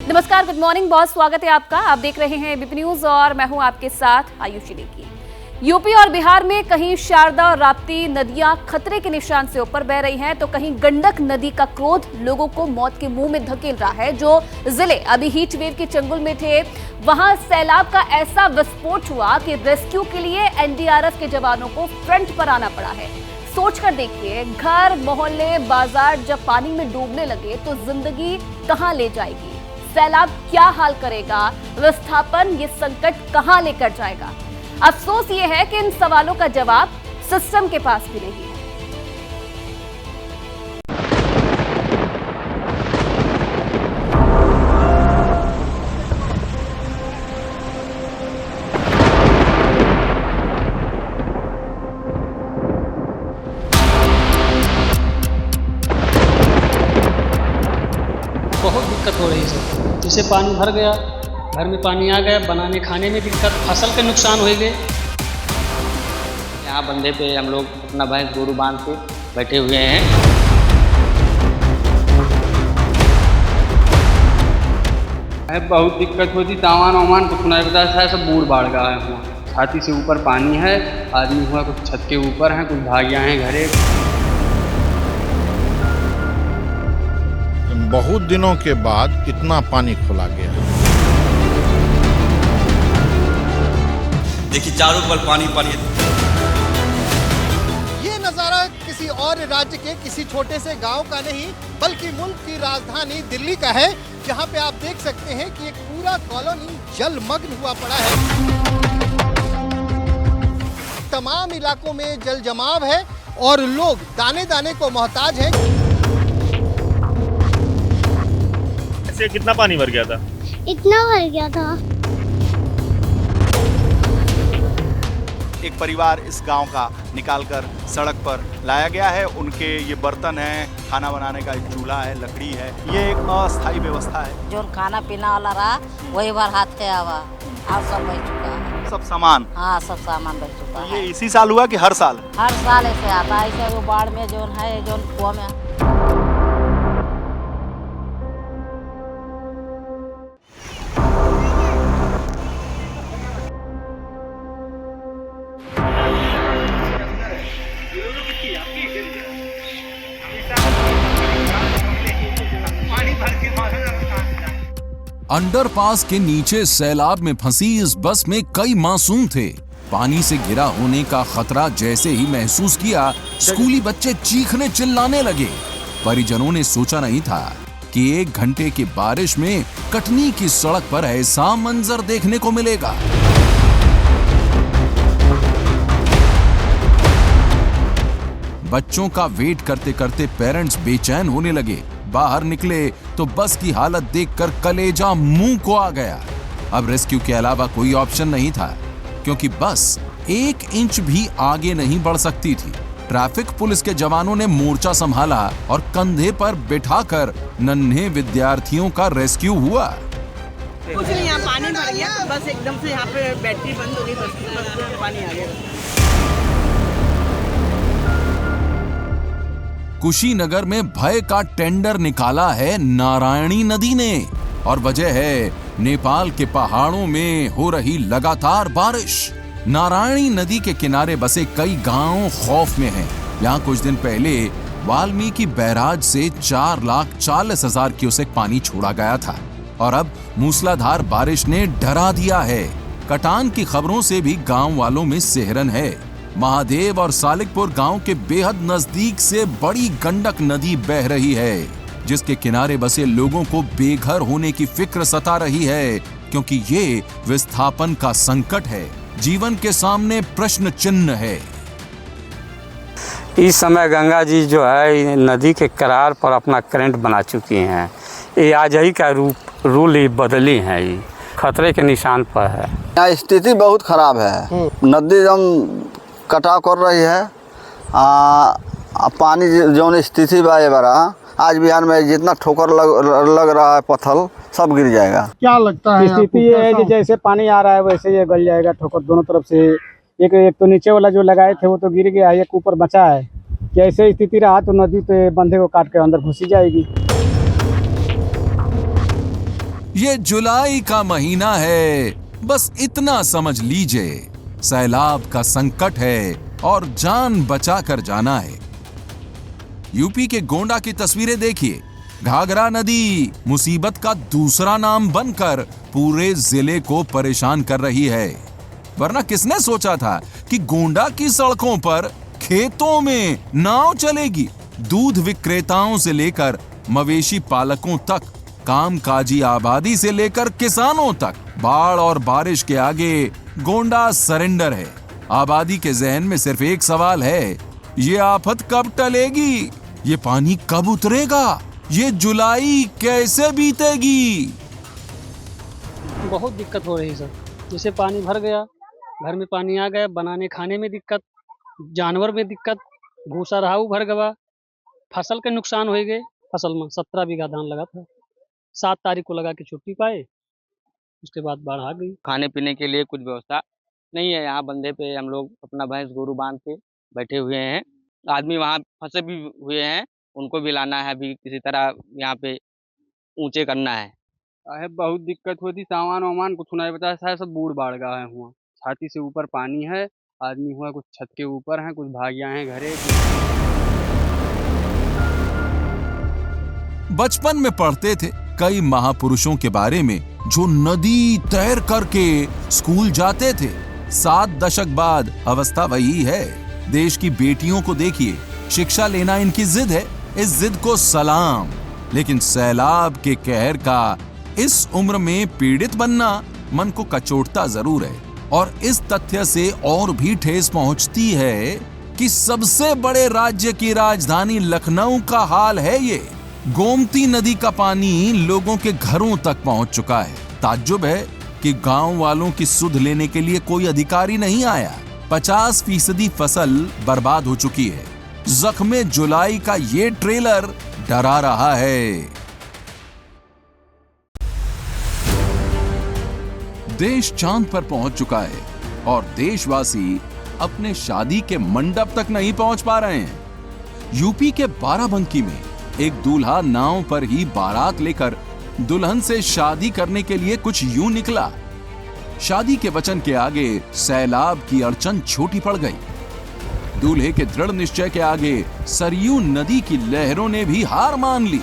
नमस्कार, good morning boss, स्वागत है आपका। आप देख रहे हैं एबीपी न्यूज और मैं हूं आपके साथ आयुषी लेकी। यूपी और बिहार में कहीं शारदा और राप्ती नदियां खतरे के निशान से ऊपर बह रही हैं, तो कहीं गंडक नदी का क्रोध लोगों को मौत के मुंह में धकेल रहा है। जो जिले अभी हीट वेव के चंगुल में थे, वहां सैलाब का ऐसा विस्फोट हुआ कि रेस्क्यू के लिए एनडीआरएफ के जवानों को फ्रंट पर आना पड़ा है। सोचकर देखिए, घर, मोहल्ले, बाजार जब पानी में डूबने लगे तो जिंदगी कहां ले जाएगी? सैलाब क्या हाल करेगा? विस्थापन ये संकट कहां लेकर जाएगा? अफसोस ये है कि इन सवालों का जवाब सिस्टम के पास भी नहीं है। बहुत दिक्कत हो रही है सर। जैसे पानी भर गया, घर में पानी आ गया, बनाने खाने में दिक्कत, फसल के नुकसान हो गए। यहाँ बंदे पे हम लोग अपना भैंस गोरू बांध के बैठे हुए हैं। बहुत दिक्कत होती, सामान वामान कुछ नहीं पता है, सब बूढ़ बाढ़ गया है। हुआ छाती से ऊपर पानी है, आदमी हुआ कुछ छत के ऊपर हैं, कुछ भागिया हैं घरे। बहुत दिनों के बाद इतना पानी खोला गया। देखिए चारों पर पानी पानी। ये नजारा किसी और राज्य के किसी छोटे से गांव का नहीं, बल्कि मुल्क की राजधानी दिल्ली का है, जहां पे आप देख सकते हैं कि एक पूरा कॉलोनी जलमग्न हुआ पड़ा है। तमाम इलाकों में जल जमाव है और लोग दाने दाने को मोहताज हैं। कितना पानी भर गया था? इतना भर गया था। एक परिवार इस गांव का निकालकर सड़क पर लाया गया है। उनके ये बर्तन हैं, खाना बनाने का एक चूल्हा है, लकड़ी है। ये एक अस्थायी व्यवस्था है। जो खाना पीना वाला रहा वही बार हाथ के आवा, और सब बह चुका है। सब सामान? हाँ, सब सामान बह चुका है। ये इसी साल हुआ कि हर साल? हर साल ऐसे आता है। ऐसे वो बाढ़ में जो है, जो कुआं में अंडरपास के नीचे सैलाब में फंसी इस बस में कई मासूम थे। पानी से घिरा होने का खतरा जैसे ही महसूस किया, स्कूली बच्चे चीखने चिल्लाने लगे। परिजनों ने सोचा नहीं था कि 1 घंटे की बारिश में कटनी की सड़क पर ऐसा मंजर देखने को मिलेगा। बच्चों का वेट करते करते पेरेंट्स बेचैन होने लगे। बाहर निकले तो बस की हालत देखकर कलेजा मुंह को आ गया। अब रेस्क्यू के अलावा कोई ऑप्शन नहीं था, क्योंकि बस 1 इंच भी आगे नहीं बढ़ सकती थी। ट्रैफिक पुलिस के जवानों ने मोर्चा संभाला और कंधे पर बिठाकर नन्हे विद्यार्थियों का रेस्क्यू हुआ। कुछ नहीं, यहाँ पानी भर गया, बस एकदम से यहाँ पे बैटरी बंद हो गई, बस पानी आ गया। कुशीनगर में भय का टेंडर निकाला है नारायणी नदी ने, और वजह है नेपाल के पहाड़ों में हो रही लगातार बारिश। नारायणी नदी के किनारे बसे कई गांव खौफ में हैं। यहाँ कुछ दिन पहले वाल्मीकि बैराज से 4,40,000 क्यूसेक पानी छोड़ा गया था, और अब मूसलाधार बारिश ने डरा दिया है। कटान की खबरों से भी गांव वालों में सिहरन है। महादेव और सालिकपुर गांव के बेहद नजदीक से बड़ी गंडक नदी बह रही है, जिसके किनारे बसे लोगों को बेघर होने की फिक्र सता रही है, क्योंकि ये विस्थापन का संकट है। जीवन के सामने प्रश्न चिन्ह है। इस समय गंगा जी जो है नदी के किनारे पर अपना करंट बना चुकी हैं। ये आज ही का रूल ही बदली है, ये खतरे के निशान पर है। यहाँ स्थिति बहुत खराब है। नदी एकदम कटाव कर रही है। पानी जो स्थिति बा ये बड़ा, आज बिहार में जितना ठोकर लग रहा है, पत्थर सब गिर जाएगा। क्या लगता है? स्थिति ये है कि जैसे पानी आ रहा है वैसे ये गल जाएगा। ठोकर दोनों तरफ से, एक तो नीचे वाला जो लगाए थे वो तो गिर गया, एक ऊपर बचा है। जैसे स्थिति रहा तो नदी पे बंधे को काट के अंदर घुसी जाएगी। ये जुलाई का महीना है, बस इतना समझ लीजिए, सैलाब का संकट है और जान बचा कर जाना है। यूपी के गोंडा की तस्वीरें देखिए। घाघरा नदी मुसीबत का दूसरा नाम बनकर पूरे जिले को परेशान कर रही है। वरना किसने सोचा था कि गोंडा की सड़कों पर खेतों में नाव चलेगी। दूध विक्रेताओं से लेकर मवेशी पालकों तक, कामकाजी आबादी से लेकर किसानों तक, बाढ़ और बारिश के आगे गोंडा सरेंडर है। आबादी के जहन में सिर्फ एक सवाल है, ये आफत कब टलेगी, ये पानी कब उतरेगा, ये जुलाई कैसे बीतेगी। बहुत दिक्कत हो रही सर। जैसे पानी भर गया, घर में पानी आ गया, बनाने खाने में दिक्कत, जानवर में दिक्कत, भूसा रहाऊ भर गया, फसल के नुकसान हो गए। फसल में 17 बीघा धान लगा था, 7 तारीख को लगा के छुट्टी पाए, उसके बाद बाढ़ आ गई। खाने पीने के लिए कुछ व्यवस्था नहीं है। यहाँ बंदे पे हम लोग अपना भैंस गोरू बांध के बैठे हुए हैं। आदमी वहाँ फंसे भी हुए हैं, उनको भी लाना है, अभी किसी तरह यहाँ पे ऊंचे करना है। बहुत दिक्कत होती, सामान वामान कुछ नहीं बता, सब बूढ़ बाढ़ गया है। हुआ छाती से ऊपर पानी है, आदमी हुआ कुछ छत के ऊपर हैं, कुछ भागिया हैं घरे। बचपन में पढ़ते थे कई महापुरुषों के बारे में जो नदी तैर करके स्कूल जाते थे। 7 दशक बाद अवस्था वही है। देश की बेटियों को देखिए, शिक्षा लेना इनकी जिद है, इस जिद को सलाम। लेकिन सैलाब के कहर का इस उम्र में पीड़ित बनना मन को कचोटता जरूर है। और इस तथ्य से और भी ठेस पहुंचती है कि सबसे बड़े राज्य की राजधानी लखनऊ का हाल है ये। गोमती नदी का पानी लोगों के घरों तक पहुंच चुका है। ताज्जुब है कि गांव वालों की सुध लेने के लिए कोई अधिकारी नहीं आया। 50% फसल बर्बाद हो चुकी है। जख्मे जुलाई का ये ट्रेलर डरा रहा है। देश चांद पर पहुंच चुका है और देशवासी अपने शादी के मंडप तक नहीं पहुंच पा रहे हैं। यूपी के बाराबंकी में एक दूल्हा नाव पर ही बारात लेकर दुल्हन से शादी करने के लिए कुछ यूं निकला। शादी के वचन के आगे सैलाब की अड़चन छोटी पड़ गई। दूल्हे के दृढ़ निश्चय के आगे सरयू नदी की लहरों ने भी हार मान ली।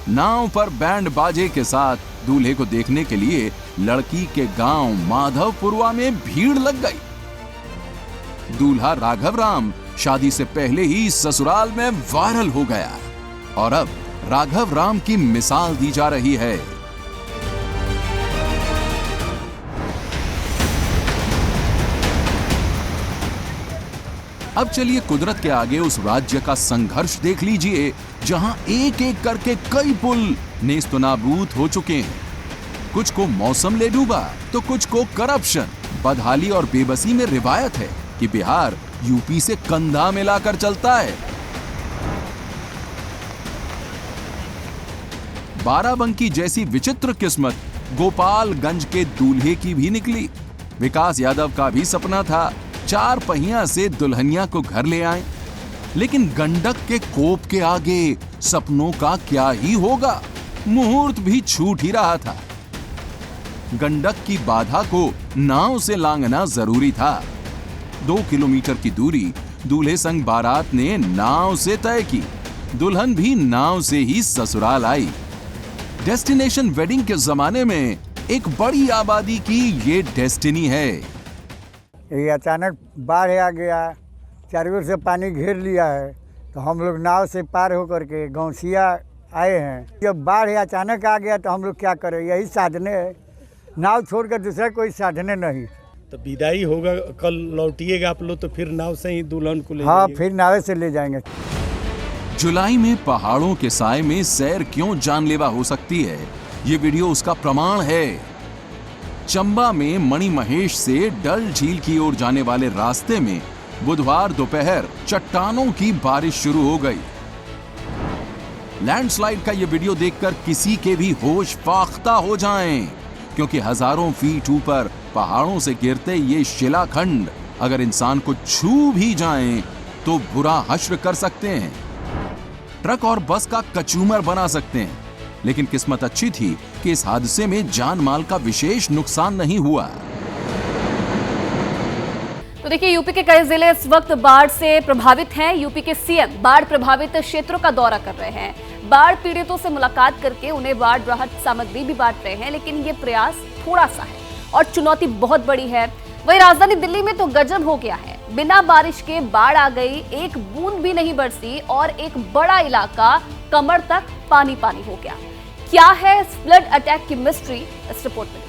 नाव पर बैंड बाजे के साथ दूल्हे को देखने के लिए लड़की के गांव माधवपुरवा में भीड़ लग गई। दूल्हा राघव राम शादी से पहले ही ससुराल में वायरल हो गया और अब राघव राम की मिसाल दी जा रही है। अब चलिए कुदरत के आगे उस राज्य का संघर्ष देख लीजिए जहां एक एक करके कई पुल नेस्तनाबूद हो चुके हैं। कुछ को मौसम ले डूबा तो कुछ को करप्शन, बदहाली और बेबसी में रिवायत है कि बिहार यूपी से कंधा मिलाकर चलता है। बाराबंकी जैसी विचित्र किस्मत गोपालगंज के दूल्हे की भी निकली। विकास यादव का भी सपना था 4 पहिया से दुल्हनिया को घर ले आए, लेकिन गंडक के कोप के आगे सपनों का क्या ही होगा। मुहूर्त भी छूट ही रहा था। गंडक की बाधा को नाव से लांघना जरूरी था। 2 किलोमीटर की दूरी दूल्हे संग बारात ने नाव से तय की। दुल्हन भी नाव से ही ससुराल आई। डेस्टिनेशन वेडिंग के जमाने में एक बड़ी आबादी की ये डेस्टिनी है। ये अचानक बाढ़ आ गया, चारों ओर से पानी घेर लिया है, तो हम लोग नाव से पार होकर के गौसिया आए हैं। जब बाढ़ अचानक आ गया तो हम लोग क्या करें, यही साधने है, नाव छोड़कर दूसरा कोई साधने नहीं। तो विदाई होगा, कल लौटिएगा आप लोग तो फिर नाव से ही दुल्हन को ले हाँ, फिर नाव से ले जाएंगे। जुलाई में पहाड़ों के साए में सैर क्यों जानलेवा हो सकती है, ये वीडियो उसका प्रमाण है। चंबा में मणिमहेश से डल झील की ओर जाने वाले रास्ते में बुधवार दोपहर चट्टानों की बारिश शुरू हो गई। लैंडस्लाइड का यह वीडियो देखकर किसी के भी होश फाख्ता हो जाएं, क्योंकि हजारों फीट ऊपर पहाड़ों से गिरते ये शिलाखंड अगर इंसान को छू भी जाएं तो बुरा हश्र कर सकते हैं, ट्रक और बस का कचूमर बना सकते हैं। लेकिन किस्मत अच्छी थी कि इस हादसे में जान माल का विशेष नुकसान नहीं हुआ। तो देखिए, यूपी के कई जिले इस वक्त बाढ़ से प्रभावित हैं। यूपी के सीएम बाढ़ प्रभावित क्षेत्रों का दौरा कर रहे हैं। बाढ़ पीड़ितों से मुलाकात करके उन्हें बाढ़ राहत सामग्री भी बांट रहे हैं, लेकिन ये प्रयास थोड़ा सा है और चुनौती बहुत बड़ी है। वहीं राजधानी दिल्ली में तो गजब हो गया है। बिना बारिश के बाढ़ आ गई, एक बूंद भी नहीं बरसी और एक बड़ा इलाका कमर तक पानी पानी हो गया। क्या है इस फ्लड अटैक की मिस्ट्री, इस रिपोर्ट में।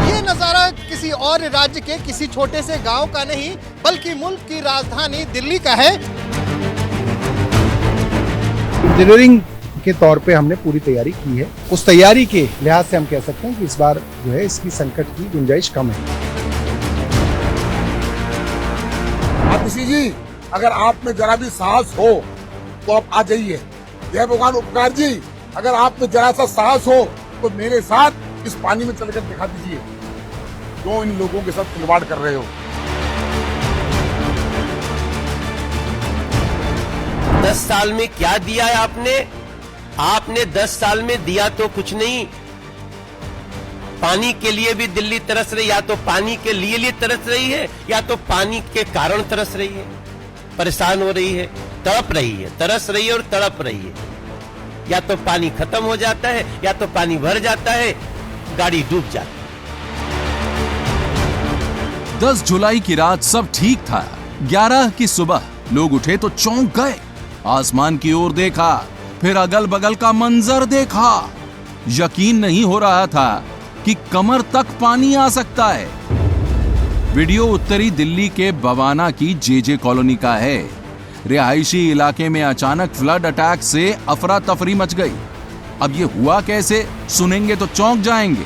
ये नजारा किसी और राज्य के किसी छोटे से गांव का नहीं, बल्कि मुल्क की राजधानी दिल्ली का है। इंजीनियरिंग के तौर पे हमने पूरी तैयारी की है। उस तैयारी के लिहाज से हम कह सकते हैं कि इस बार जो है इसकी संकट की गुंजाइश कम है। आतिशी जी, अगर आप में जरा भी साहस हो तो आप आ जाइए। जय भगवान उपकार जी, अगर आप में जरा सा साहस हो तो मेरे साथ इस पानी में चलकर दिखा दीजिए जो इन लोगों के साथ खिलवाड़ कर रहे हो। 10 साल में क्या दिया है आपने? आपने 10 साल में दिया तो कुछ नहीं। पानी के लिए भी दिल्ली तरस रही, या तो पानी के लिए तरस रही है या तो पानी के कारण तरस रही है, परेशान हो रही है, तड़प रही है, तरस रही है और तड़प रही है। या तो पानी खत्म हो जाता है या तो पानी भर जाता है, गाड़ी डूब जाती है। 10 जुलाई की रात सब ठीक था। 11 की सुबह लोग उठे तो चौंक गए। आसमान की ओर देखा, फिर अगल बगल का मंजर देखा। यकीन नहीं हो रहा था कि कमर तक पानी आ सकता है। वीडियो उत्तरी दिल्ली के बवाना की जेजे कॉलोनी का है। रिहायशी इलाके में अचानक फ्लड अटैक से अफरा तफरी मच गई। अब ये हुआ कैसे, सुनेंगे तो चौंक जाएंगे।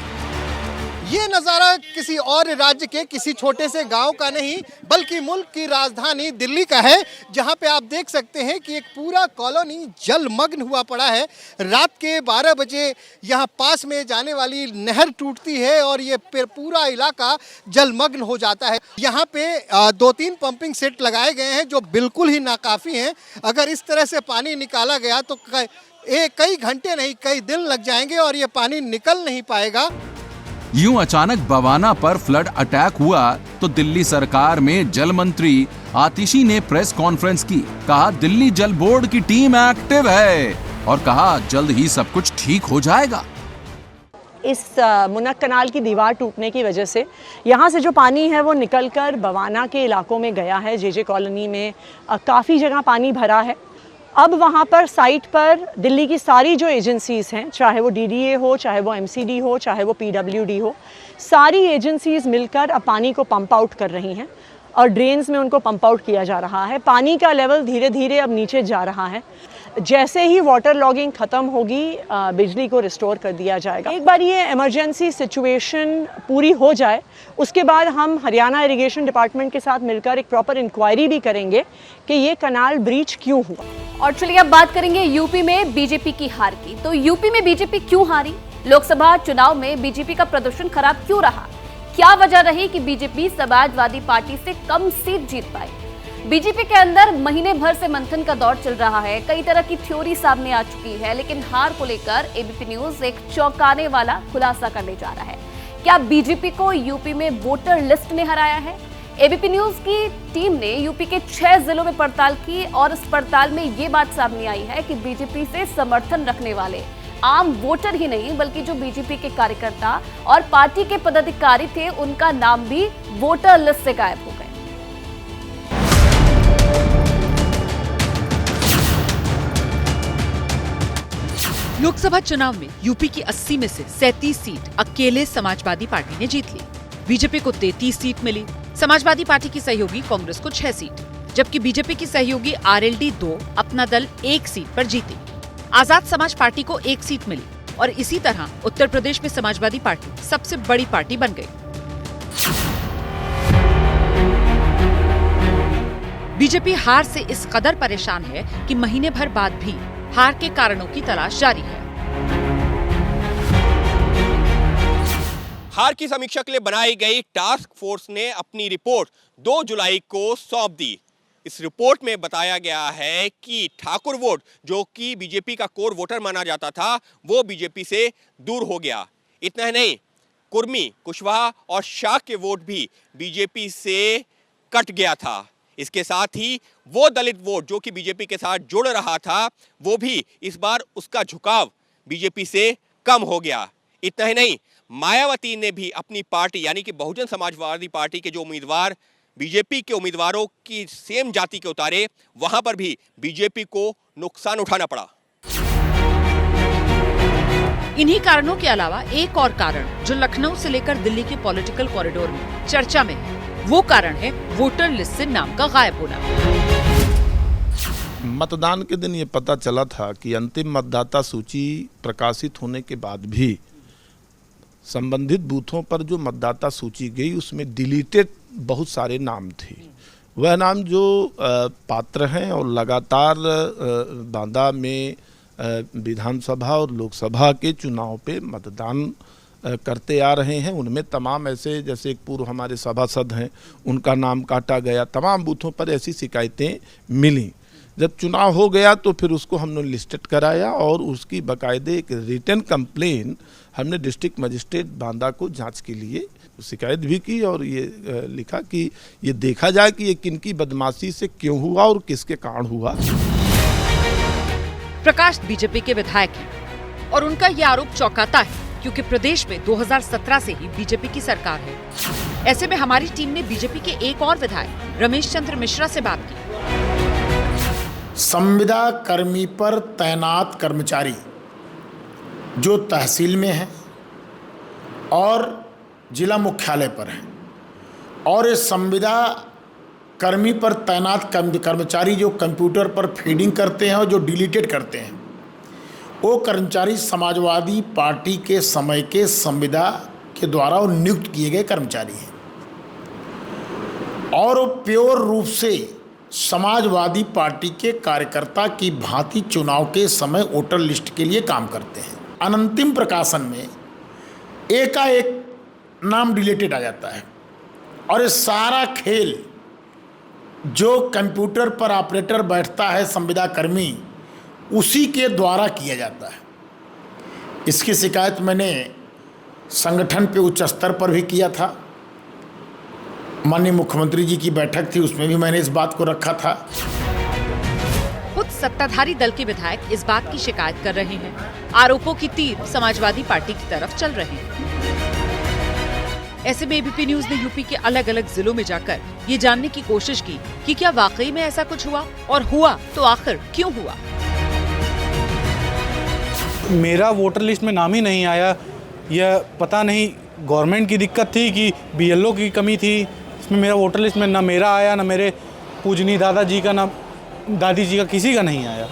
ये नज़ारा किसी और राज्य के किसी छोटे से गांव का नहीं, बल्कि मुल्क की राजधानी दिल्ली का है, जहां पे आप देख सकते हैं कि एक पूरा कॉलोनी जलमग्न हुआ पड़ा है। रात के 12 बजे यहां पास में जाने वाली नहर टूटती है और ये पूरा इलाका जलमग्न हो जाता है। यहां पे 2-3 पंपिंग सेट लगाए गए हैं जो बिल्कुल ही नाकाफ़ी हैं। अगर इस तरह से पानी निकाला गया तो कई घंटे नहीं, कई दिन लग जाएंगे और ये पानी निकल नहीं पाएगा। यूं अचानक बवाना पर फ्लड अटैक हुआ तो दिल्ली सरकार में जल मंत्री आतिशी ने प्रेस कॉन्फ्रेंस की। कहा दिल्ली जल बोर्ड की टीम एक्टिव है और कहा जल्द ही सब कुछ ठीक हो जाएगा। इस मुनक कनाल की दीवार टूटने की वजह से यहाँ से जो पानी है वो निकलकर बवाना के इलाकों में गया है। जेजे कॉलोनी में काफ़ी जगह पानी भरा है। अब वहाँ पर साइट पर दिल्ली की सारी जो एजेंसीज़ हैं, चाहे वो डीडीए हो, चाहे वो एमसीडी हो, चाहे वो पीडब्ल्यूडी हो, सारी एजेंसीज़ मिलकर अब पानी को पंप आउट कर रही हैं और ड्रेन्स में उनको पंप आउट किया जा रहा है। पानी का लेवल धीरे धीरे अब नीचे जा रहा है। जैसे ही वाटर लॉगिंग ख़त्म होगी, बिजली को रिस्टोर कर दिया जाएगा। एक बार ये इमरजेंसी सिचुएशन पूरी हो जाए, उसके बाद हम हरियाणा इरिगेशन डिपार्टमेंट के साथ मिलकर एक प्रॉपर इंक्वायरी भी करेंगे कि ये कनाल ब्रीच क्यों हुआ। और चलिए अब बात करेंगे यूपी में बीजेपी की हार की। तो यूपी में बीजेपी क्यों हारी? लोकसभा चुनाव में बीजेपी का प्रदर्शन खराब क्यों रहा? क्या वजह रही कि बीजेपी समाजवादी पार्टी से कम सीट जीत पाई? बीजेपी के अंदर महीने भर से मंथन का दौर चल रहा है। कई तरह की थ्योरी सामने आ चुकी है, लेकिन हार को लेकर एबीपी न्यूज एक चौंकाने वाला खुलासा करने जा रहा है। क्या बीजेपी को यूपी में वोटर लिस्ट ने हराया है? एबीपी न्यूज की टीम ने यूपी के 6 जिलों में पड़ताल की और इस पड़ताल में ये बात सामने आई है कि बीजेपी से समर्थन रखने वाले आम वोटर ही नहीं, बल्कि जो बीजेपी के कार्यकर्ता और पार्टी के पदाधिकारी थे, उनका नाम भी वोटर लिस्ट से गायब हो गए। लोकसभा चुनाव में यूपी की 80 में से 37 सीट अकेले समाजवादी पार्टी ने जीत ली। बीजेपी को 33 सीट मिली। समाजवादी पार्टी की सहयोगी कांग्रेस को 6 सीट, जबकि बीजेपी की सहयोगी आरएलडी 2, अपना दल 1 सीट पर जीती। आजाद समाज पार्टी को 1 सीट मिली और इसी तरह उत्तर प्रदेश में समाजवादी पार्टी सबसे बड़ी पार्टी बन गई। बीजेपी हार से इस कदर परेशान है कि महीने भर बाद भी हार के कारणों की तलाश जारी है। बिहार की समीक्षा के लिए बनाई गई टास्क फोर्स ने अपनी रिपोर्ट 2 जुलाई को सौंप दी। इस रिपोर्ट में बताया गया है कि ठाकुर वोट, जो कि बीजेपी का कोर वोटर माना जाता था, वो बीजेपी से दूर हो गया। इतना ही नहीं, कुर्मी, कुशवाहा और शाह के वोट भी बीजेपी से कट गया था। इसके साथ ही वो दलित वोट जो कि बीजेपी के साथ जुड़ रहा था, वो भी इस बार उसका झुकाव बीजेपी से कम हो गया। इतना ही नहीं, मायावती ने भी अपनी पार्टी यानी कि बहुजन समाजवादी पार्टी के जो उम्मीदवार बीजेपी के उम्मीदवारों की सेम जाति के उतारे, वहां पर भी बीजेपी को नुकसान उठाना पड़ा। इन्हीं कारणों के अलावा एक और कारण जो लखनऊ से लेकर दिल्ली के पॉलिटिकल कॉरिडोर में चर्चा में है, वो कारण है वोटर लिस्ट से नाम का गायब होना। मतदान के दिन ये पता चला था कि अंतिम मतदाता सूची प्रकाशित होने के बाद भी संबंधित बूथों पर जो मतदाता सूची गई उसमें डिलीटेड बहुत सारे नाम थे। वह नाम जो पात्र हैं और लगातार बांदा में विधानसभा और लोकसभा के चुनाव पे मतदान करते आ रहे हैं, उनमें तमाम ऐसे, जैसे एक पूर्व हमारे सभासद हैं, उनका नाम काटा गया। तमाम बूथों पर ऐसी शिकायतें मिली। जब चुनाव हो गया तो फिर उसको हमने लिस्टेड कराया और उसकी बाकायदे एक रिटन कंप्लेन हमने डिस्ट्रिक्ट मजिस्ट्रेट बांदा को जांच के लिए शिकायत भी की और ये लिखा कि ये देखा जाए कि ये किनकी बदमाशी से क्यों हुआ और किसके कारण हुआ। प्रकाश बीजेपी के विधायक हैं और उनका ये आरोप चौंकाता है क्योंकि प्रदेश में 2017 से ही बीजेपी की सरकार है। ऐसे में हमारी टीम ने बीजेपी के एक और विधायक रमेश चंद्र मिश्रा से बात की। संविदा कर्मी पर तैनात कर्मचारी जो तहसील में है और जिला मुख्यालय पर है, और इस संविदा कर्मी पर तैनात कर्मचारी जो कंप्यूटर पर फीडिंग करते हैं और जो डिलीटेड करते हैं, वो कर्मचारी समाजवादी पार्टी के समय के संविदा के द्वारा वो नियुक्त किए गए कर्मचारी हैं और वो प्योर रूप से समाजवादी पार्टी के कार्यकर्ता की भांति चुनाव के समय वोटर लिस्ट के लिए काम करते हैं। अनंतिम प्रकाशन में एकाएक नाम डिलीटेड आ जाता है और ये सारा खेल जो कंप्यूटर पर ऑपरेटर बैठता है संविदा कर्मी, उसी के द्वारा किया जाता है। इसकी शिकायत मैंने संगठन पे उच्च स्तर पर भी किया था। माननीय मुख्यमंत्री जी की बैठक थी, उसमें भी मैंने इस बात को रखा था। खुद सत्ताधारी दल के विधायक इस बात की शिकायत कर रहे हैं। आरोपों की तीर समाजवादी पार्टी की तरफ चल रहे हैं। ऐसे में एबीपी न्यूज ने यूपी के अलग अलग जिलों में जाकर ये जानने की कोशिश की कि क्या वाकई में ऐसा कुछ हुआ, और हुआ तो आखिर क्यों हुआ। मेरा वोटर लिस्ट में नाम ही नहीं आया, यह पता नहीं गवर्नमेंट की दिक्कत थी कि बीएलओ की कमी थी। इसमें मेरा वोटर लिस्ट में ना मेरा आया, ना मेरे पूजनीय दादाजी का, ना दादी जी का, किसी का नहीं आया।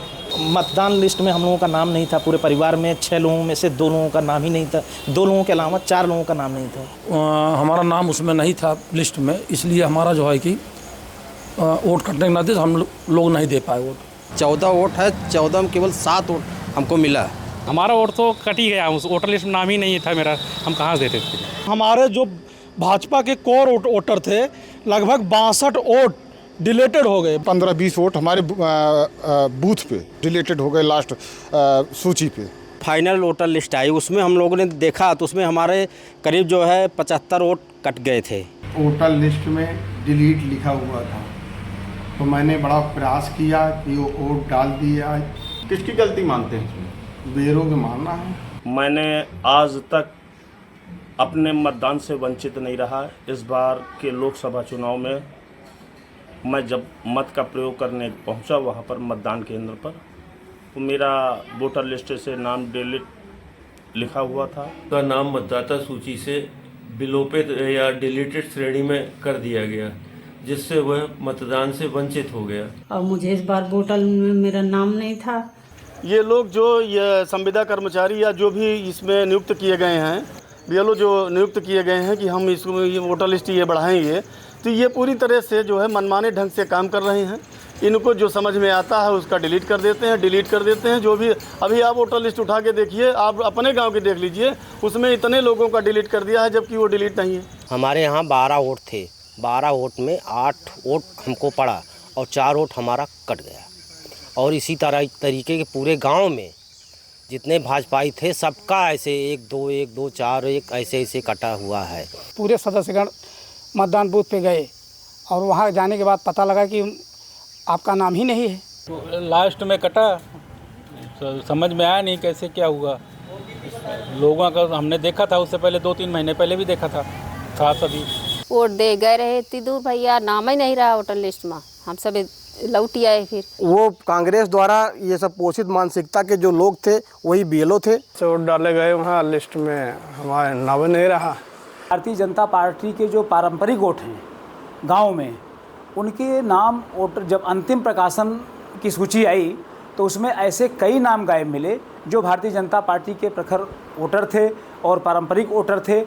मतदान लिस्ट में हम लोगों का नाम नहीं था। पूरे परिवार में 6 लोगों में से 2 लोगों का नाम ही नहीं था। 2 लोगों के अलावा 4 लोगों का नाम नहीं था। हमारा नाम उसमें नहीं था लिस्ट में, इसलिए हमारा जो है कि वोट कटने के नाते हम लोग नहीं दे पाए वोट। 14 वोट है, 14 में केवल 7 वोट हमको मिला। हमारा वोट तो कट ही गया, उस वोटर लिस्ट में नाम ही नहीं था मेरा, हम कहाँ से देते थे। हमारे जो भाजपा के कोर वोटर थे, लगभग 62 वोट डिलीटेड हो गए। 15-20 वोट हमारे बूथ पे डिलीटेड हो गए लास्ट सूची पे। फाइनल वोटर लिस्ट आई, उसमें हम लोगों ने देखा तो उसमें हमारे करीब जो है 75 वोट कट गए थे। वोटर लिस्ट में डिलीट लिखा हुआ था, तो मैंने बड़ा प्रयास किया कि वो वोट डाल दिया। किसकी गलती मानते हैं? बेरों के मानना है। मैंने आज तक अपने मतदान से वंचित नहीं रहा। इस बार के लोकसभा चुनाव में मैं जब मत का प्रयोग करने पहुंचा वहां पर मतदान केंद्र पर, तो मेरा वोटर लिस्ट से नाम डिलीट लिखा हुआ था। का नाम मतदाता सूची से विलोपित या डिलीटेड श्रेणी में कर दिया गया, जिससे वह मतदान से वंचित हो गया। और मुझे इस बार वोटर में मेरा नाम नहीं था। ये लोग जो ये संविदा कर्मचारी या जो भी इसमें नियुक्त किए गए हैं, बीएलओ जो नियुक्त किए गए हैं कि हम इसको ये वोटर लिस्ट ये बढ़ाएंगे, तो ये पूरी तरह से जो है मनमाने ढंग से काम कर रहे हैं। इनको जो समझ में आता है उसका डिलीट कर देते हैं। जो भी अभी आप वोटर लिस्ट उठा के देखिए, आप अपने गांव की देख लीजिए, उसमें इतने लोगों का डिलीट कर दिया है जबकि वो डिलीट नहीं है। हमारे यहाँ 12 वोट थे, 12 वोट में 8 वोट हमको पड़ा और 4 वोट हमारा कट गया। और इसी तरीके के पूरे गांव में जितने भाजपाई थे सबका ऐसे 1 2 4 1 ऐसे कटा हुआ है। पूरे सदस्यगण मतदान बूथ पे गए और वहाँ जाने के बाद पता लगा कि आपका नाम ही नहीं है। तो लास्ट में कटा, समझ में आया नहीं कैसे क्या हुआ। लोगों का हमने देखा था, उससे पहले 2-3 महीने पहले भी देखा था सभी वोट दे गए रहे इतनी दूर, भैया नाम ही नहीं रहा वोटर लिस्ट में, हम सब लौट आए। फिर वो कांग्रेस द्वारा ये सब पोषित मानसिकता के जो लोग थे वही बीएलओ थे। वोट डाले गए वहाँ लिस्ट में हमारा नाम नहीं रहा। भारतीय जनता पार्टी के जो पारंपरिक वोट हैं गांव में, उनके नाम वोटर जब अंतिम प्रकाशन की सूची आई तो उसमें ऐसे कई नाम गायब मिले जो भारतीय जनता पार्टी के प्रखर वोटर थे और पारंपरिक वोटर थे।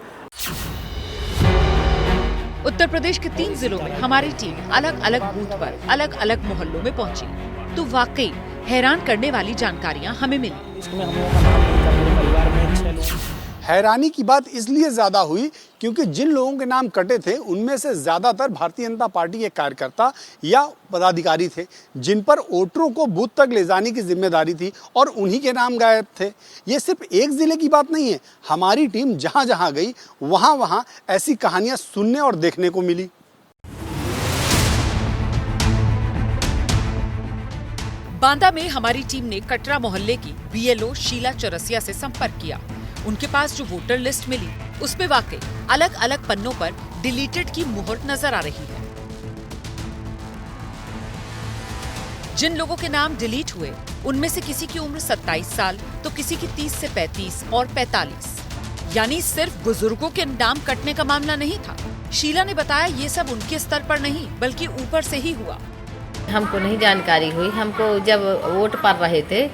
उत्तर प्रदेश के 3 जिलों में हमारी टीम अलग अलग बूथ पर अलग अलग मोहल्लों में पहुंची तो वाकई हैरान करने वाली जानकारियां हमें मिली। इसमें हम लोगों का नाम नहीं था, पूरे परिवार में 6 लोग। हैरानी की बात इसलिए ज़्यादा हुई क्योंकि जिन लोगों के नाम कटे थे उनमें से ज़्यादातर भारतीय जनता पार्टी के कार्यकर्ता या पदाधिकारी थे जिन पर वोटरों को बूथ तक ले जाने की जिम्मेदारी थी और उन्हीं के नाम गायब थे। ये सिर्फ एक ज़िले की बात नहीं है, हमारी टीम जहाँ जहाँ गई वहाँ वहाँ ऐसी कहानियाँ सुनने और देखने को मिली। बांदा में हमारी टीम ने कटरा मोहल्ले की बीएलओ शीला चौरसिया से संपर्क किया। उनके पास जो वोटर लिस्ट मिली उसमें वाकई अलग अलग पन्नों पर डिलीटेड की मुहर नजर आ रही है। जिन लोगों के नाम डिलीट हुए उनमें से किसी की उम्र 27 साल तो किसी की 30 से 35 और 45, यानी सिर्फ बुजुर्गों के नाम कटने का मामला नहीं था। शीला ने बताया ये सब उनके स्तर पर नहीं बल्कि ऊपर से ही हुआ। हमको नहीं जानकारी हुई, हमको जब वोट पड़ रहे थे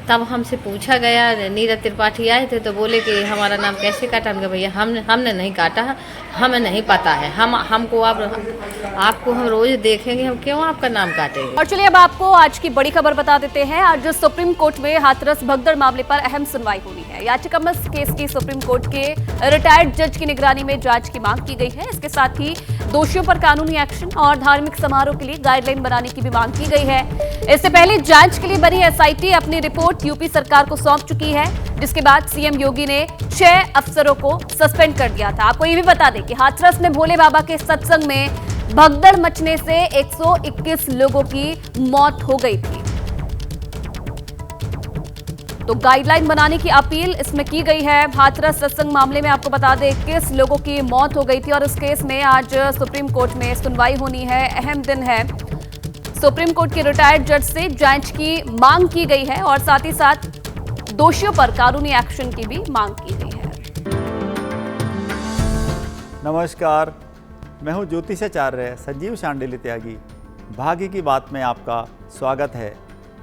तब हमसे पूछा गया, नीरज त्रिपाठी आए थे तो बोले कि हमारा नाम कैसे काटा। हमने भैया हमने नहीं काटा, हमें नहीं पता है, हमको आपको हम रोज देखेंगे, हम क्यों आपका नाम काटेंगे। और चलिए अब आपको आज की बड़ी खबर बता देते हैं। आज सुप्रीम कोर्ट में हाथरस भगदड़ मामले पर अहम सुनवाई होनी है। याचिका केस की सुप्रीम कोर्ट के रिटायर्ड जज की निगरानी में जांच की मांग की गई है। इसके साथ ही दोषियों पर कानूनी एक्शन और धार्मिक समारोह के लिए गाइडलाइन बनाने की भी मांग की गई है। इससे पहले जांच के लिए बनी एसआईटी अपनी रिपोर्ट यूपी सरकार को सौंप चुकी है, जिसके बाद सीएम योगी ने 6 अफसरों को सस्पेंड कर दिया था। आपको ये भी बता दें कि हाथरस में भोले बाबा के सत्संग में भगदड़ मचने से 121 लोगों की मौत हो गई थी। तो गाइडलाइन बनाने की अपील इसमें की गई है। हाथरस सत्संग मामले में आपको बता दें 21 लोगों की मौत हो गई थी और इस केस में आज सुप्रीम कोर्ट में सुनवाई होनी है। अहम दिन है। सुप्रीम कोर्ट के रिटायर्ड जज से जांच की मांग की गई है और साथ ही साथ दोषियों पर कानूनी एक्शन की भी मांग की गई है। नमस्कार, मैं हूं ज्योतिषाचार्य संजीव शांडिल्य त्यागी। भाग्य की बात में आपका स्वागत है।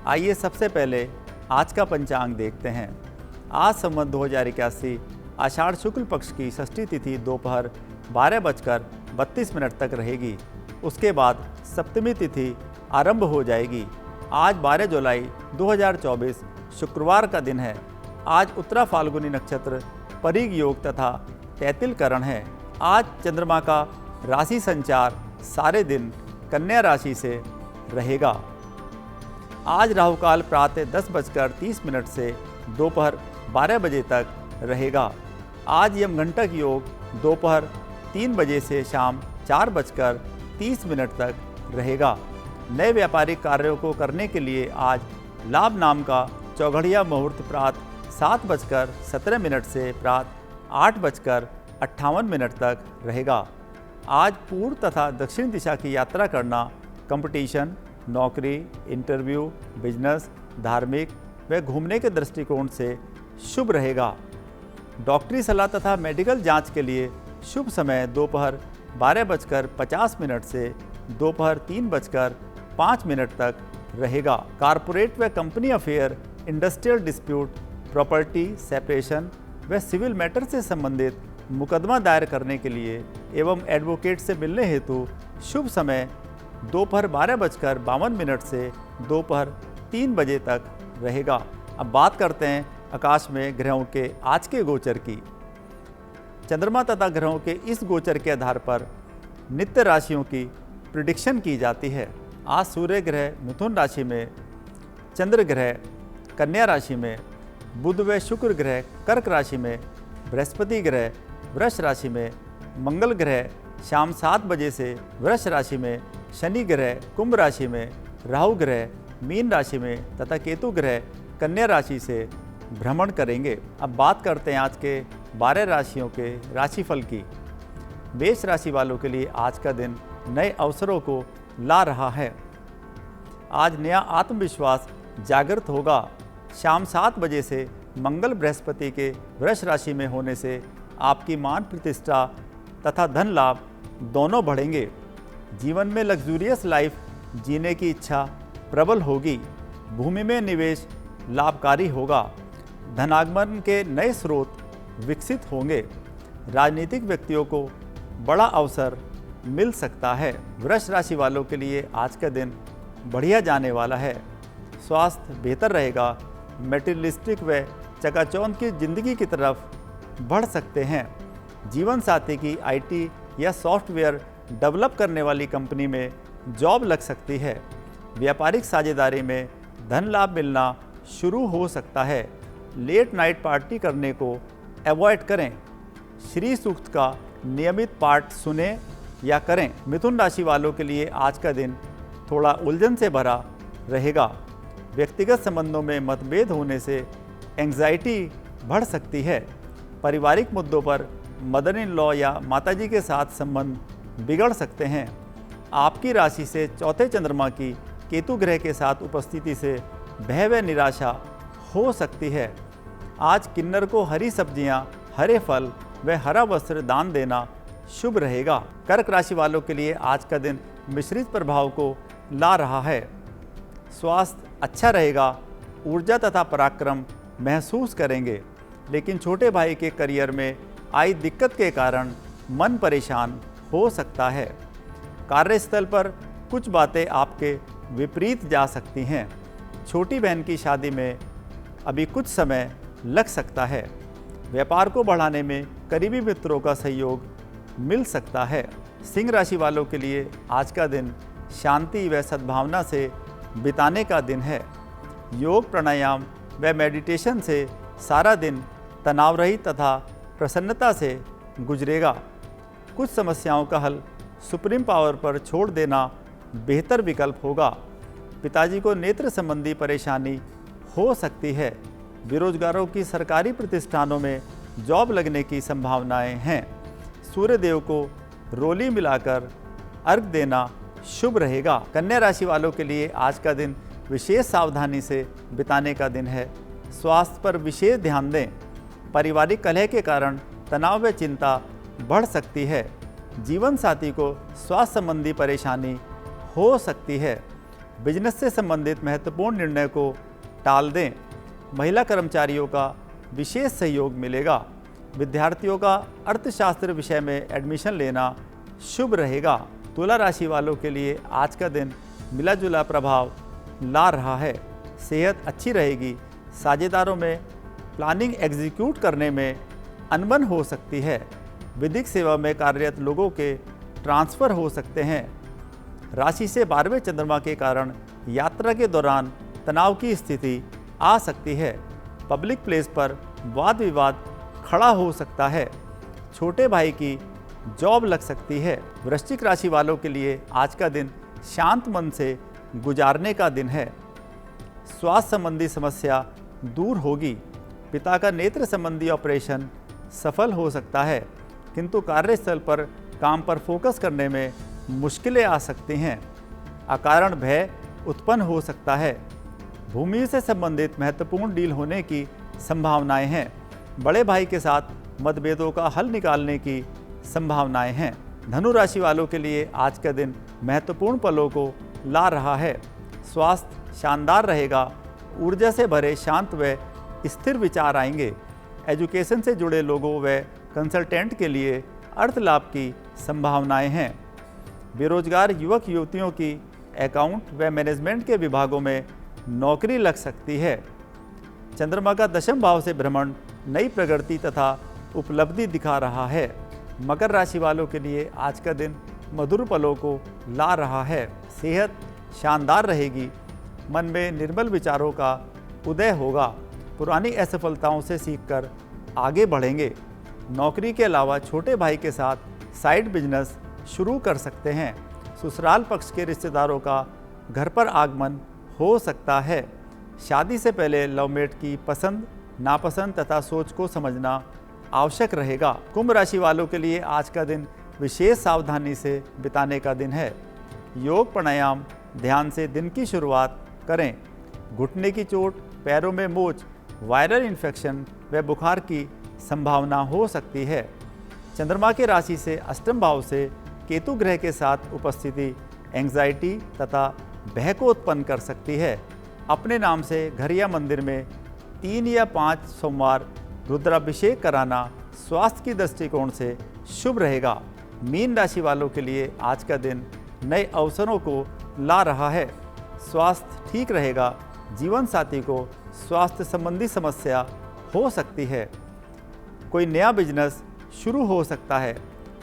आइए सबसे पहले आज का पंचांग देखते हैं। आज संवत 2081 आषाढ़ शुक्ल पक्ष की षष्ठी तिथि दोपहर 12:32 तक रहेगी। उसके बाद सप्तमी तिथि आरंभ हो जाएगी। आज 12 जुलाई 2024 शुक्रवार का दिन है। आज उत्तरा फाल्गुनी नक्षत्र, परिग योग तथा तैतिल करण है। आज चंद्रमा का राशि संचार सारे दिन कन्या राशि से रहेगा। आज राहुकाल प्रातः 10:30 से दोपहर 12 बजे तक रहेगा। आज यमघंटक योग दोपहर 3 बजे से शाम 4:30 तक रहेगा। नए व्यापारिक कार्यों को करने के लिए आज लाभ नाम का चौघड़िया मुहूर्त प्रातः 7:17 से प्रातः 8:58 तक रहेगा। आज पूर्व तथा दक्षिण दिशा की यात्रा करना कंपटीशन, नौकरी, इंटरव्यू, बिजनेस, धार्मिक व घूमने के दृष्टिकोण से शुभ रहेगा। डॉक्टरी सलाह तथा मेडिकल जांच के लिए शुभ समय दोपहर 12:50 से दोपहर 3:05 तक रहेगा। कारपोरेट व company affair, industrial dispute, property separation व सिविल मैटर से संबंधित मुकदमा दायर करने के लिए एवं एडवोकेट से मिलने हेतु शुभ समय दोपहर 12:52 से दोपहर 3 बजे तक रहेगा। अब बात करते हैं आकाश में ग्रहों के आज के गोचर की। चंद्रमा तथा ग्रहों के इस गोचर के आधार पर नित्य राशियों की प्रिडिक्शन की जाती है। आज सूर्य ग्रह मिथुन राशि में, चंद्र ग्रह कन्या राशि में, बुध व शुक्र ग्रह कर्क राशि में, बृहस्पति ग्रह वृष राशि में, मंगल ग्रह शाम 7 बजे से वृष राशि में, शनि ग्रह कुंभ राशि में, राहु ग्रह मीन राशि में तथा केतु ग्रह कन्या राशि से भ्रमण करेंगे। अब बात करते हैं आज के 12 राशियों के राशिफल की। मेष राशि वालों के लिए आज का दिन नए अवसरों को ला रहा है। आज नया आत्मविश्वास जागृत होगा। शाम 7 बजे से मंगल बृहस्पति के वृष राशि में होने से आपकी मान प्रतिष्ठा तथा धन लाभ दोनों बढ़ेंगे। जीवन में लग्जूरियस लाइफ जीने की इच्छा प्रबल होगी। भूमि में निवेश लाभकारी होगा। धनागमन के नए स्रोत विकसित होंगे। राजनीतिक व्यक्तियों को बड़ा अवसर मिल सकता है। वृष राशि वालों के लिए आज का दिन बढ़िया जाने वाला है। स्वास्थ्य बेहतर रहेगा। मेटीरियलिस्टिक व चकाचौंध की जिंदगी की तरफ बढ़ सकते हैं। जीवन साथी की आईटी या सॉफ्टवेयर डेवलप करने वाली कंपनी में जॉब लग सकती है। व्यापारिक साझेदारी में धन लाभ मिलना शुरू हो सकता है। लेट नाइट पार्टी करने को अवॉइड करें। श्री सूक्त का नियमित पाठ सुने या करें। मिथुन राशि वालों के लिए आज का दिन थोड़ा उलझन से भरा रहेगा। व्यक्तिगत संबंधों में मतभेद होने से एंग्जाइटी बढ़ सकती है। पारिवारिक मुद्दों पर मदर इन लॉ या माताजी के साथ संबंध बिगड़ सकते हैं। आपकी राशि से चौथे चंद्रमा की केतु ग्रह के साथ उपस्थिति से भय व निराशा हो सकती है। आज किन्नर को हरी सब्जियां, हरे फल व हरा वस्त्र दान देना शुभ रहेगा। कर्क राशि वालों के लिए आज का दिन मिश्रित प्रभाव को ला रहा है। स्वास्थ्य अच्छा रहेगा। ऊर्जा तथा पराक्रम महसूस करेंगे, लेकिन छोटे भाई के करियर में आई दिक्कत के कारण मन परेशान हो सकता है। कार्यस्थल पर कुछ बातें आपके विपरीत जा सकती हैं। छोटी बहन की शादी में अभी कुछ समय लग सकता है। व्यापार को बढ़ाने में करीबी मित्रों का सहयोग मिल सकता है। सिंह राशि वालों के लिए आज का दिन शांति व सद्भावना से बिताने का दिन है। योग, प्राणायाम व मेडिटेशन से सारा दिन तनाव रहित तथा प्रसन्नता से गुजरेगा। कुछ समस्याओं का हल सुप्रीम पावर पर छोड़ देना बेहतर विकल्प होगा। पिताजी को नेत्र संबंधी परेशानी हो सकती है। बेरोजगारों की सरकारी प्रतिष्ठानों में जॉब लगने की संभावनाएं हैं। सूर्य देव को रोली मिलाकर अर्घ देना शुभ रहेगा। कन्या राशि वालों के लिए आज का दिन विशेष सावधानी से बिताने का दिन है। स्वास्थ्य पर विशेष ध्यान दें। पारिवारिक कलह के कारण तनाव व चिंता बढ़ सकती है। जीवन साथी को स्वास्थ्य संबंधी परेशानी हो सकती है। बिजनेस से संबंधित महत्वपूर्ण निर्णय को टाल दें। महिला कर्मचारियों का विशेष सहयोग मिलेगा। विद्यार्थियों का अर्थशास्त्र विषय में एडमिशन लेना शुभ रहेगा। तुला राशि वालों के लिए आज का दिन मिला जुला प्रभाव ला रहा है। सेहत अच्छी रहेगी। साझेदारों में प्लानिंग एग्जीक्यूट करने में अनबन हो सकती है। विधिक सेवा में कार्यरत लोगों के ट्रांसफ़र हो सकते हैं। राशि से 12वें चंद्रमा के कारण यात्रा के दौरान तनाव की स्थिति आ सकती है। पब्लिक प्लेस पर वाद विवाद खड़ा हो सकता है। छोटे भाई की जॉब लग सकती है। वृश्चिक राशि वालों के लिए आज का दिन शांत मन से गुजारने का दिन है। स्वास्थ्य संबंधी समस्या दूर होगी। पिता का नेत्र संबंधी ऑपरेशन सफल हो सकता है, किंतु कार्यस्थल पर काम पर फोकस करने में मुश्किलें आ सकती हैं। अकारण भय उत्पन्न हो सकता है। भूमि से संबंधित महत्वपूर्ण डील होने की संभावनाएं हैं। बड़े भाई के साथ मतभेदों का हल निकालने की संभावनाएं हैं। धनु राशि वालों के लिए आज का दिन महत्वपूर्ण पलों को ला रहा है। स्वास्थ्य शानदार रहेगा। ऊर्जा से भरे शांत व स्थिर विचार आएंगे। एजुकेशन से जुड़े लोगों व कंसल्टेंट के लिए अर्थ लाभ की संभावनाएं हैं। बेरोजगार युवक युवतियों की अकाउंट व मैनेजमेंट के विभागों में नौकरी लग सकती है। चंद्रमा का दशम भाव से भ्रमण नई प्रगति तथा उपलब्धि दिखा रहा है। मकर राशि वालों के लिए आज का दिन मधुर पलों को ला रहा है। सेहत शानदार रहेगी। मन में निर्मल विचारों का उदय होगा। पुरानी असफलताओं से सीखकर आगे बढ़ेंगे। नौकरी के अलावा छोटे भाई के साथ साइड बिजनेस शुरू कर सकते हैं। ससुराल पक्ष के रिश्तेदारों का घर पर आगमन हो सकता है। शादी से पहले लवमेट की पसंद नापसंद तथा सोच को समझना आवश्यक रहेगा। कुंभ राशि वालों के लिए आज का दिन विशेष सावधानी से बिताने का दिन है। योग प्राणायाम ध्यान से दिन की शुरुआत करें। घुटने की चोट, पैरों में मोच, वायरल इन्फेक्शन व बुखार की संभावना हो सकती है। चंद्रमा के राशि से अष्टम भाव से केतु ग्रह के साथ उपस्थिति एंग्जाइटी तथा भय को उत्पन्न कर सकती है। अपने नाम से घर या मंदिर में 3 या 5 सोमवार रुद्राभिषेक कराना स्वास्थ्य की दृष्टिकोण से शुभ रहेगा। मीन राशि वालों के लिए आज का दिन नए अवसरों को ला रहा है। स्वास्थ्य ठीक रहेगा। जीवन साथी को स्वास्थ्य संबंधी समस्या हो सकती है। कोई नया बिजनेस शुरू हो सकता है।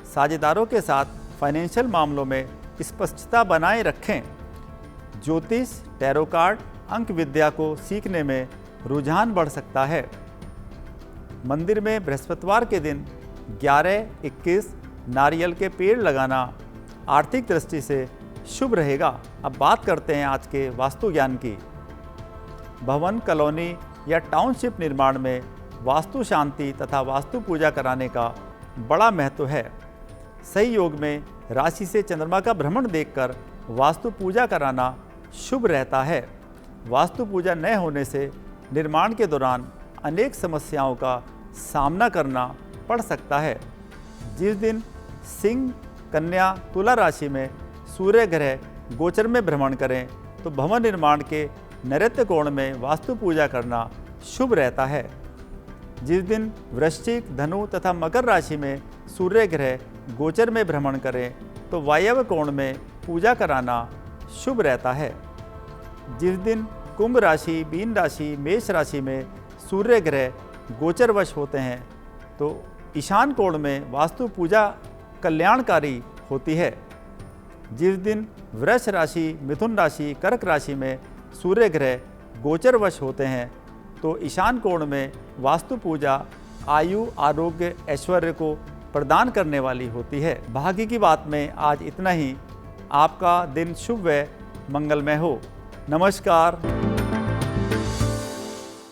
साझेदारों के साथ फाइनेंशियल मामलों में स्पष्टता बनाए रखें। ज्योतिष, टैरो कार्ड, अंक विद्या को सीखने में रुझान बढ़ सकता है। मंदिर में बृहस्पतिवार के दिन 11-21 नारियल के पेड़ लगाना आर्थिक दृष्टि से शुभ रहेगा। अब बात करते हैं आज के वास्तु ज्ञान की। भवन, कॉलोनी या टाउनशिप निर्माण में वास्तु शांति तथा वास्तु पूजा कराने का बड़ा महत्व है। सही योग में राशि से चंद्रमा का भ्रमण देखकर वास्तु पूजा कराना शुभ रहता है। वास्तु पूजा न होने से निर्माण के दौरान अनेक समस्याओं का सामना करना पड़ सकता है। जिस दिन सिंह, कन्या, तुला राशि में सूर्य ग्रह गोचर में भ्रमण करें तो भवन निर्माण के नैऋत्य कोण में वास्तु पूजा करना शुभ रहता है। जिस दिन वृश्चिक, धनु तथा मकर राशि में सूर्य ग्रह गोचर में भ्रमण करें तो वायव्य कोण में पूजा कराना शुभ रहता है। जिस दिन कुंभ राशि, मीन राशि, मेष राशि में सूर्य ग्रह गोचरवश होते हैं तो ईशान कोण में वास्तु पूजा कल्याणकारी होती है। जिस दिन वृष राशि, मिथुन राशि, कर्क राशि में सूर्य ग्रह गोचरवश होते हैं तो ईशान कोण में वास्तु पूजा आयु, आरोग्य, ऐश्वर्य को प्रदान करने वाली होती है। भाग्य की बात में आज इतना ही। आपका दिन शुभ व मंगलमय हो। नमस्कार।